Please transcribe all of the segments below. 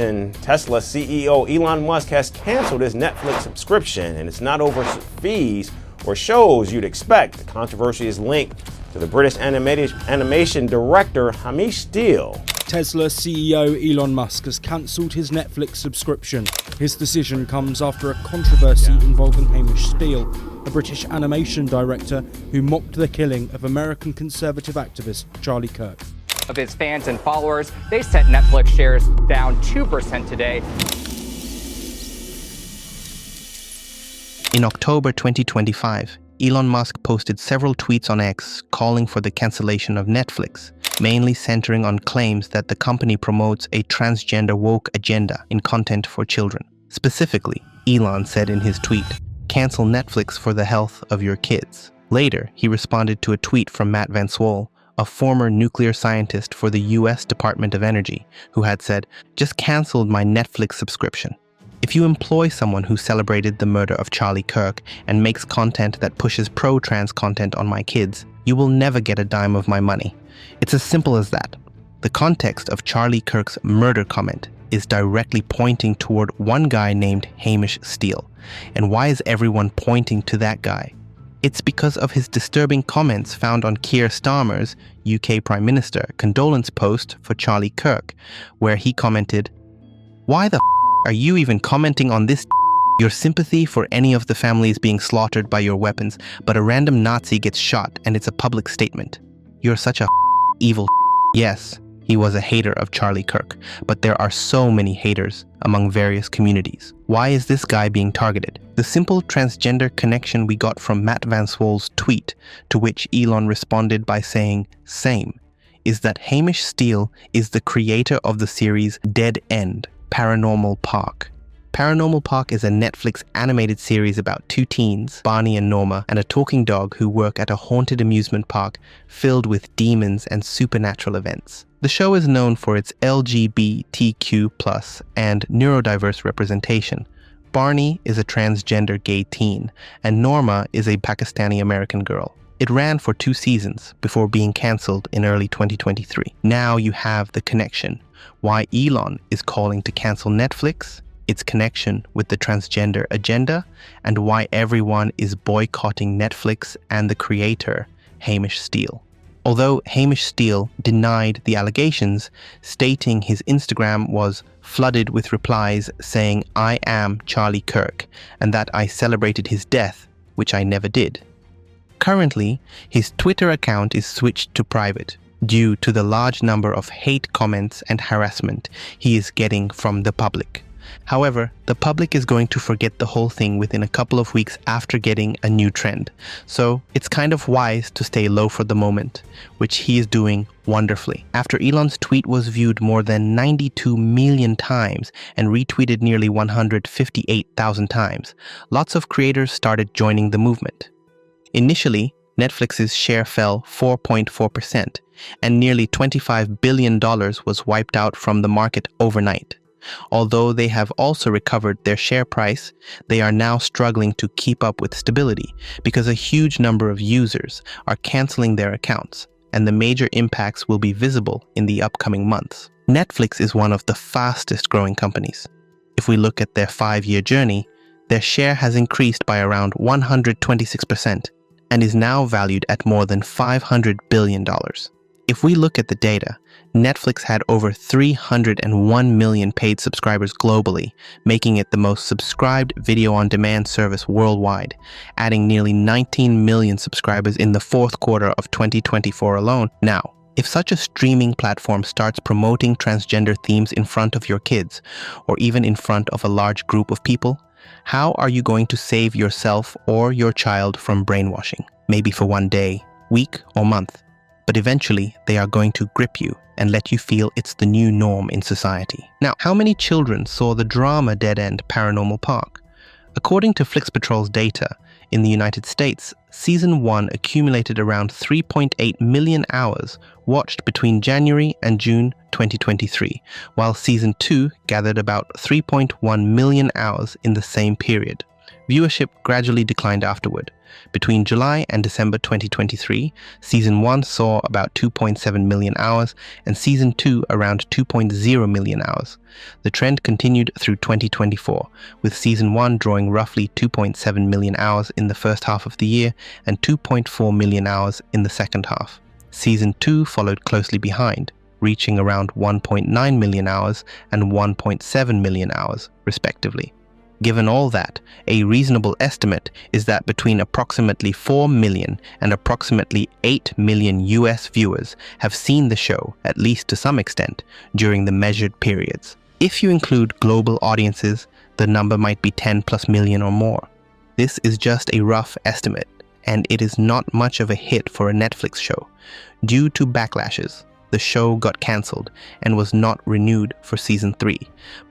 subscription. Tesla CEO Elon Musk has canceled his Netflix subscription, and it's not over fees or shows you'd expect. The controversy is linked to the British animation director Hamish Steele. Tesla CEO Elon Musk has cancelled his Netflix subscription. His decision comes after a controversy involving Hamish Steele, a British animation director who mocked the killing of American conservative activist Charlie Kirk. Of his fans and followers, they sent Netflix shares down 2% today. In October 2025, Elon Musk posted several tweets on X calling for the cancellation of Netflix, mainly centering on claims that the company promotes a transgender woke agenda in content for children. Specifically, Elon said in his tweet, "Cancel Netflix for the health of your kids." Later, he responded to a tweet from Matt Van Swol, a former nuclear scientist for the US Department of Energy, who had said, "Just canceled my Netflix subscription." If you employ someone who celebrated the murder of Charlie Kirk and makes content that pushes pro-trans content on my kids, you will never get a dime of my money. It's as simple as that. The context of Charlie Kirk's murder comment is directly pointing toward one guy named Hamish Steele. And why is everyone pointing to that guy? It's because of his disturbing comments found on Keir Starmer's, UK Prime Minister, condolence post for Charlie Kirk, where he commented, "Why the are you even commenting on this? Your sympathy for any of the families being slaughtered by your weapons, but a random Nazi gets shot and it's a public statement. You're such a evil." Yes, he was a hater of Charlie Kirk, but there are so many haters among various communities. Why is this guy being targeted? The simple transgender connection we got from Matt Van Swol's tweet, to which Elon responded by saying, "Same," is that Hamish Steele is the creator of the series Dead End, Paranormal Park. Paranormal Park is a Netflix animated series about two teens, Barney and Norma, and a talking dog who work at a haunted amusement park filled with demons and supernatural events. The show is known for its LGBTQ+ and neurodiverse representation. Barney is a transgender gay teen, and Norma is a Pakistani-American girl. It ran for 2 seasons before being cancelled in early 2023. Now you have the connection. Why Elon is calling to cancel Netflix, its connection with the transgender agenda, and why everyone is boycotting Netflix and the creator, Hamish Steele. Although Hamish Steele denied the allegations, stating his Instagram was flooded with replies saying, "I am Charlie Kirk," and that I celebrated his death, which I never did. Currently, his Twitter account is switched to private due to the large number of hate comments and harassment he is getting from the public. However, the public is going to forget the whole thing within a couple of weeks after getting a new trend. So it's kind of wise to stay low for the moment, which he is doing wonderfully. After Elon's tweet was viewed more than 92 million times and retweeted nearly 158,000 times, lots of creators started joining the movement. Initially, Netflix's share fell 4.4%, and nearly $25 billion was wiped out from the market overnight. Although they have also recovered their share price, they are now struggling to keep up with stability because a huge number of users are canceling their accounts, and the major impacts will be visible in the upcoming months. Netflix is one of the fastest growing companies. If we look at their 5-year journey, their share has increased by around 126% and is now valued at more than $500 billion. If we look at the data, Netflix had over 301 million paid subscribers globally, making it the most subscribed video-on-demand service worldwide, adding nearly 19 million subscribers in the fourth quarter of 2024 alone. Now, if such a streaming platform starts promoting transgender themes in front of your kids, or even in front of a large group of people, how are you going to save yourself or your child from brainwashing? Maybe for one day, week, or month. But eventually, they are going to grip you and let you feel it's the new norm in society. Now, how many children saw the drama Dead End Paranormal Park? According to Flix Patrol's data, in the United States, Season 1 accumulated around 3.8 million hours watched between January and June 2023, while Season 2 gathered about 3.1 million hours in the same period. Viewership gradually declined afterward. Between July and December 2023, Season 1 saw about 2.7 million hours and Season 2 around 2.0 million hours. The trend continued through 2024, with Season 1 drawing roughly 2.7 million hours in the first half of the year and 2.4 million hours in the second half. Season 2 followed closely behind, reaching around 1.9 million hours and 1.7 million hours, respectively. Given all that, a reasonable estimate is that between approximately 4 million and approximately 8 million US viewers have seen the show, at least to some extent, during the measured periods. If you include global audiences, the number might be 10+ million or more. This is just a rough estimate, and it is not much of a hit for a Netflix show. Due to backlashes, the show got cancelled and was not renewed for Season 3,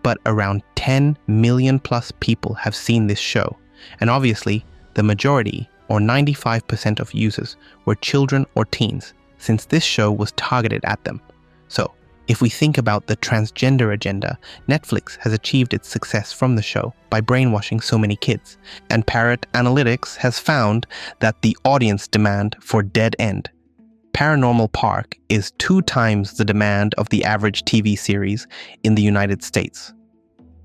but around 10 million plus people have seen this show, and obviously the majority, or 95% of users, were children or teens, since this show was targeted at them. So, if we think about the transgender agenda, Netflix has achieved its success from the show by brainwashing so many kids, and Parrot Analytics has found that the audience demand for Dead End, Paranormal Park, is 2 times the demand of the average TV series in the United States.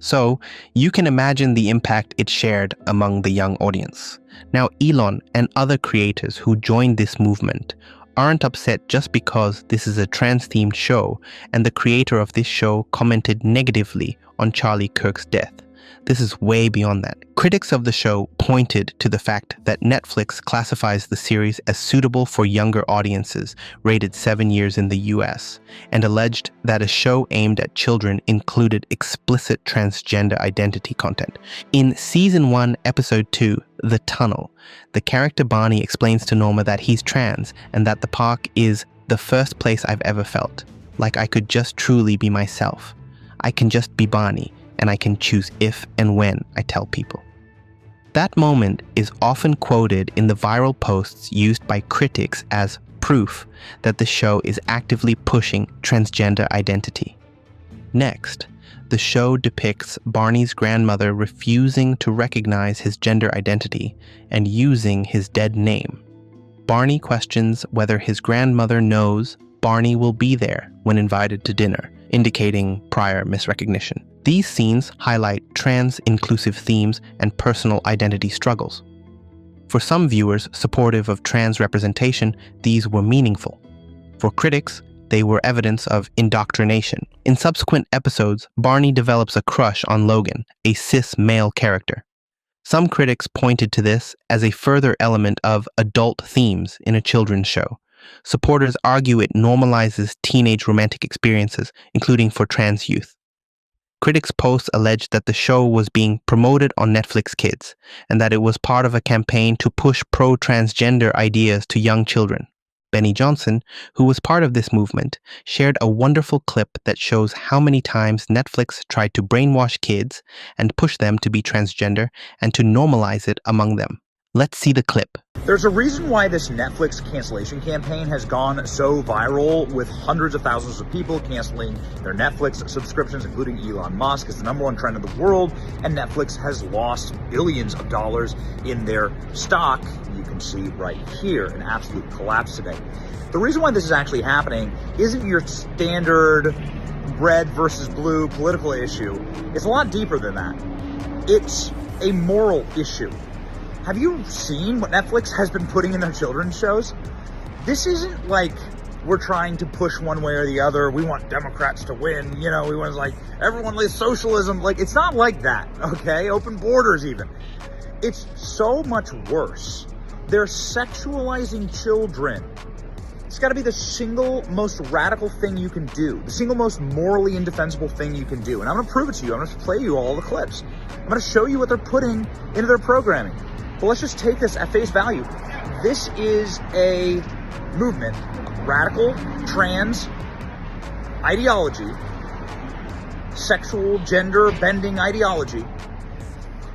So, you can imagine the impact it shared among the young audience. Now, Elon and other creators who joined this movement aren't upset just because this is a trans-themed show and the creator of this show commented negatively on Charlie Kirk's death. This is way beyond that. Critics of the show pointed to the fact that Netflix classifies the series as suitable for younger audiences, rated 7 years in the US, and alleged that a show aimed at children included explicit transgender identity content. In Season 1, Episode 2, The Tunnel, the character Barney explains to Norma that he's trans and that the park is the first place I've ever felt like I could just truly be myself. I can just be Barney, and I can choose if and when I tell people. That moment is often quoted in the viral posts used by critics as proof that the show is actively pushing transgender identity. Next, the show depicts Barney's grandmother refusing to recognize his gender identity and using his dead name. Barney questions whether his grandmother knows Barney will be there when invited to dinner, indicating prior misrecognition. These scenes highlight trans-inclusive themes and personal identity struggles. For some viewers supportive of trans representation, these were meaningful. For critics, they were evidence of indoctrination. In subsequent episodes, Barney develops a crush on Logan, a cis male character. Some critics pointed to this as a further element of adult themes in a children's show. Supporters argue it normalizes teenage romantic experiences, including for trans youth. Critics' posts alleged that the show was being promoted on Netflix Kids, and that it was part of a campaign to push pro-transgender ideas to young children. Benny Johnson, who was part of this movement, shared a wonderful clip that shows how many times Netflix tried to brainwash kids and push them to be transgender and to normalize it among them. Let's see the clip. There's a reason why this Netflix cancellation campaign has gone so viral, with hundreds of thousands of people canceling their Netflix subscriptions, including Elon Musk, is the #1 trend in the world, and Netflix has lost billions of dollars in their stock. You can see right here, an absolute collapse today. The reason why this is actually happening isn't your standard red versus blue political issue. It's a lot deeper than that. It's a moral issue. Have you seen what Netflix has been putting in their children's shows? This isn't like we're trying to push one way or the other. We want Democrats to win. You know, we want like everyone likes socialism. Like, it's not like that, okay? Open borders even. It's so much worse. They're sexualizing children. It's got to be the single most radical thing you can do, the single most morally indefensible thing you can do. And I'm going to prove it to you. I'm going to play you all the clips. I'm going to show you what they're putting into their programming. But let's just take this at face value. This is a movement, radical trans ideology, sexual gender bending ideology,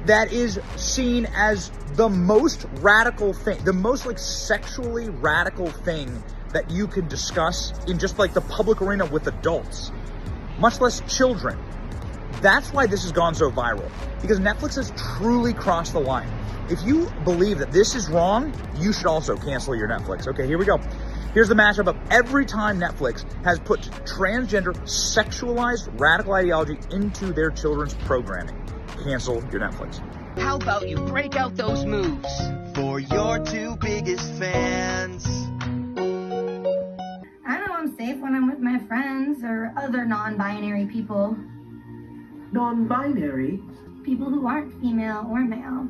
that is seen as the most radical thing, the most like sexually radical thing that you could discuss in just like the public arena with adults, much less children. That's why this has gone so viral, because Netflix has truly crossed the line. If you believe that this is wrong, you should also cancel your Netflix. Okay, here we go. Here's the mashup of every time Netflix has put transgender, sexualized, radical ideology into their children's programming. Cancel your Netflix. How about you break out those moves? For your two biggest fans. I know I'm safe when I'm with my friends or other non-binary people. Non-binary? People who aren't female or male.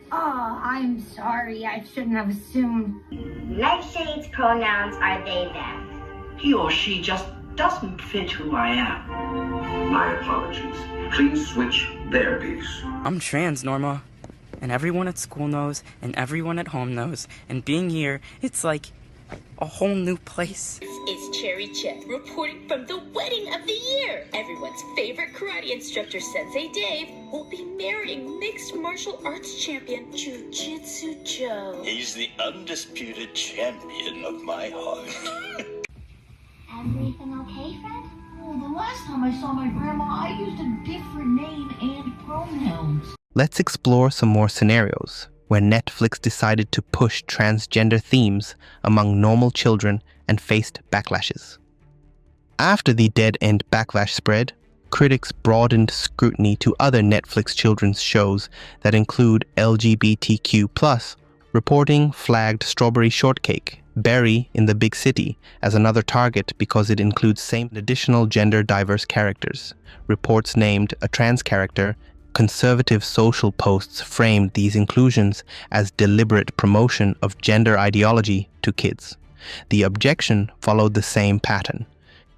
Oh, I'm sorry. I shouldn't have assumed. Nightshade's pronouns are they, them. He or she just doesn't fit who I am. My apologies. Please switch there, please. I'm trans, Norma. And everyone at school knows, and everyone at home knows. And being here, it's like a whole new place. It's Cherry Chip reporting from the wedding of the year. Everyone's favorite karate instructor, Sensei Dave, will be marrying mixed martial arts champion Jiu-Jitsu Joe. He's the undisputed champion of my heart. Everything okay, Fred? Well, the last time I saw my grandma, I used a different name and pronouns. Let's explore some more scenarios where Netflix decided to push transgender themes among normal children and faced backlashes. After the Dead End backlash spread, critics broadened scrutiny to other Netflix children's shows that include LGBTQ+, reporting flagged Strawberry Shortcake, Barry in the Big City as another target because it includes same additional gender diverse characters. Reports named a trans character. Conservative social posts framed these inclusions as deliberate promotion of gender ideology to kids. The objection followed the same pattern.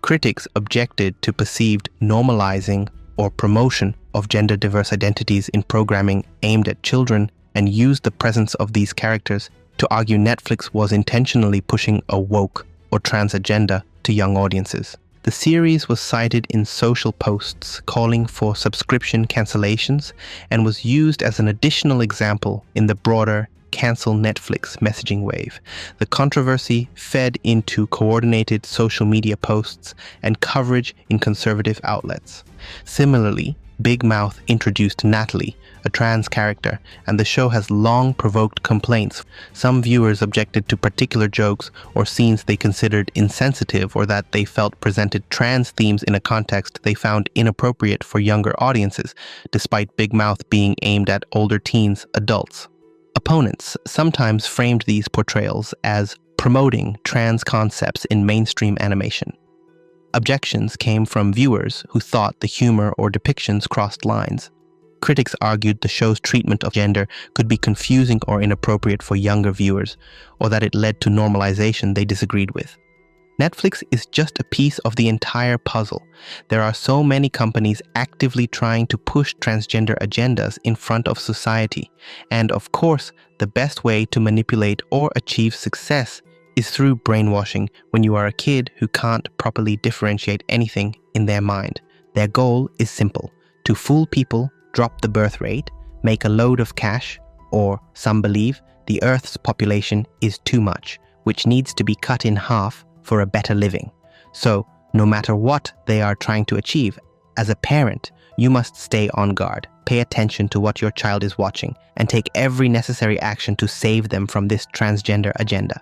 Critics objected to perceived normalizing or promotion of gender diverse identities in programming aimed at children and used the presence of these characters to argue Netflix was intentionally pushing a woke or trans agenda to young audiences. The series was cited in social posts calling for subscription cancellations and was used as an additional example in the broader cancel Netflix messaging wave. The controversy fed into coordinated social media posts and coverage in conservative outlets. Similarly, Big Mouth introduced Natalie, a trans character, and the show has long provoked complaints. Some viewers objected to particular jokes or scenes they considered insensitive or that they felt presented trans themes in a context they found inappropriate for younger audiences, despite Big Mouth being aimed at older teens, adults. Opponents sometimes framed these portrayals as promoting trans concepts in mainstream animation. Objections came from viewers who thought the humor or depictions crossed lines. Critics argued the show's treatment of gender could be confusing or inappropriate for younger viewers, or that it led to normalization they disagreed with. Netflix is just a piece of the entire puzzle. There are so many companies actively trying to push transgender agendas in front of society, and of course, the best way to manipulate or achieve success is through brainwashing when you are a kid who can't properly differentiate anything in their mind. Their goal is simple: to fool people, drop the birth rate, make a load of cash, or, some believe, the Earth's population is too much, which needs to be cut in half for a better living. So, no matter what they are trying to achieve, as a parent, you must stay on guard, pay attention to what your child is watching, and take every necessary action to save them from this transgender agenda.